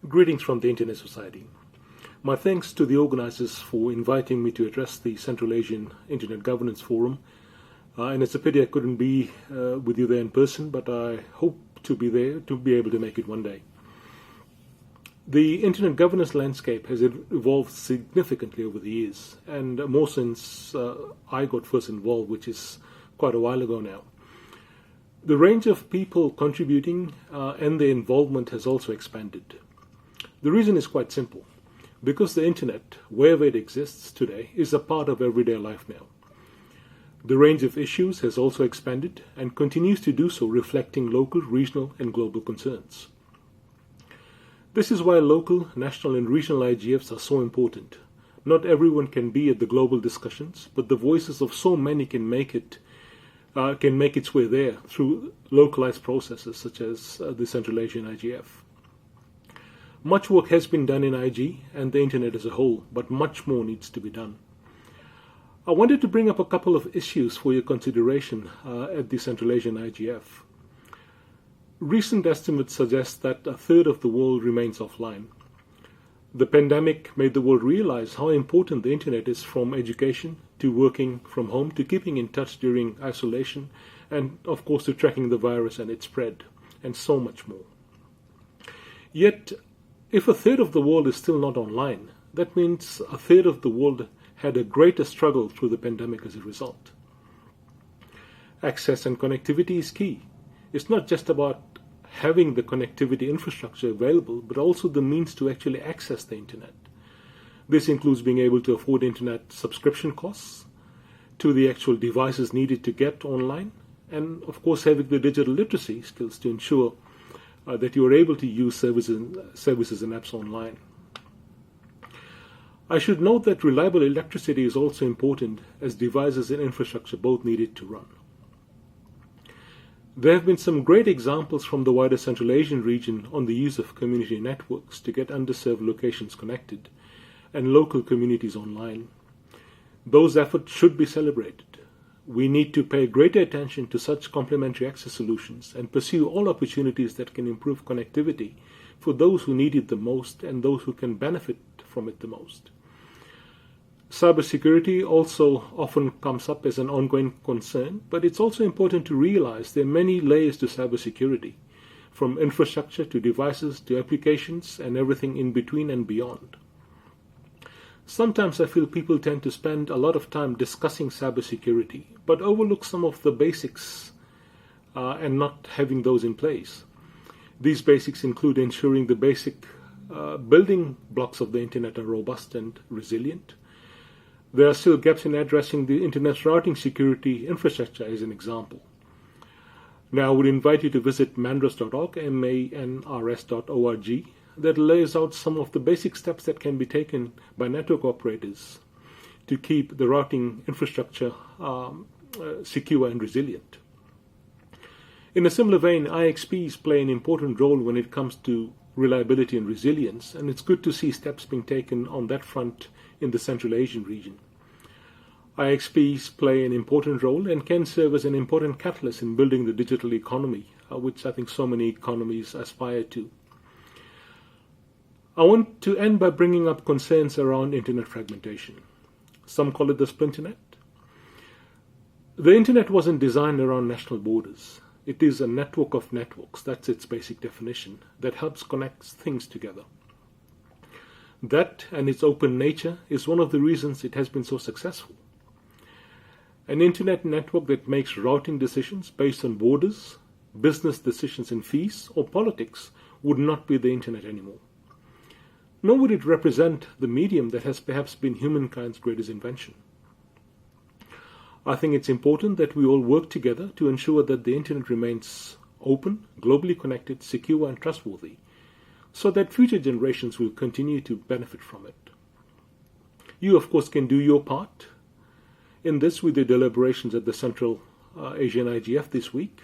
Greetings from the Internet Society. My thanks to the organizers for inviting me to address the Central Asian Internet Governance Forum. And it's a pity I couldn't be with you there in person, but I hope to be there to be able to make it one day. The Internet governance landscape has evolved significantly over the years, and more since I got first involved, which is quite a while ago now. The range of people contributing and their involvement has also expanded. The reason is quite simple. Because the Internet, wherever it exists today, is a part of everyday life now. The range of issues has also expanded and continues to do so, reflecting local, regional, and global concerns. This is why local, national, and regional IGFs are so important. Not everyone can be at the global discussions, but the voices of so many can make its way there through localized processes such as the Central Asian IGF. Much work has been done in IG and the Internet as a whole, but much more needs to be done. I wanted to bring up a couple of issues for your consideration at the Central Asian IGF. Recent estimates suggest that a third of the world remains offline. The pandemic made the world realize how important the Internet is, from education to working from home to keeping in touch during isolation, and of course to tracking the virus and its spread, and so much more. Yet, if a third of the world is still not online, that means a third of the world had a greater struggle through the pandemic as a result. Access and connectivity is key. It's not just about having the connectivity infrastructure available, but also the means to actually access the Internet. This includes being able to afford Internet subscription costs, to the actual devices needed to get online, and of course having the digital literacy skills to ensure that you are able to use services and apps online. I should note that reliable electricity is also important, as devices and infrastructure both need it to run. There have been some great examples from the wider Central Asian region on the use of community networks to get underserved locations connected and local communities online. Those efforts should be celebrated. We need to pay greater attention to such complementary access solutions and pursue all opportunities that can improve connectivity for those who need it the most and those who can benefit from it the most. Cybersecurity also often comes up as an ongoing concern, but it's also important to realize there are many layers to cybersecurity, from infrastructure to devices to applications and everything in between and beyond. Sometimes I feel people tend to spend a lot of time discussing cybersecurity, but overlook some of the basics and not having those in place. These basics include ensuring the basic building blocks of the Internet are robust and resilient. There are still gaps in addressing the Internet's routing security infrastructure, as an example. Now I would invite you to visit manrs.org, manrs.org, that lays out some of the basic steps that can be taken by network operators to keep the routing infrastructure secure and resilient. In a similar vein, IXPs play an important role when it comes to reliability and resilience, and it's good to see steps being taken on that front in the Central Asian region. IXPs play an important role and can serve as an important catalyst in building the digital economy, which I think so many economies aspire to. I want to end by bringing up concerns around Internet fragmentation. Some call it the Splinternet. The Internet wasn't designed around national borders. It is a network of networks, that's its basic definition, that helps connect things together. That and its open nature is one of the reasons it has been so successful. An Internet network that makes routing decisions based on borders, business decisions and fees, or politics would not be the Internet anymore. Nor would it represent the medium that has perhaps been humankind's greatest invention. I think it's important that we all work together to ensure that the Internet remains open, globally connected, secure and trustworthy, so that future generations will continue to benefit from it. You, of course, can do your part in this with the deliberations at the Central Asian IGF this week,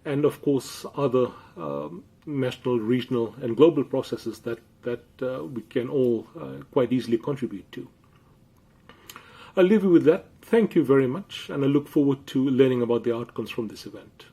and of course other national, regional and global processes that we can all quite easily contribute to. I'll leave you with that. Thank you very much, and I look forward to learning about the outcomes from this event.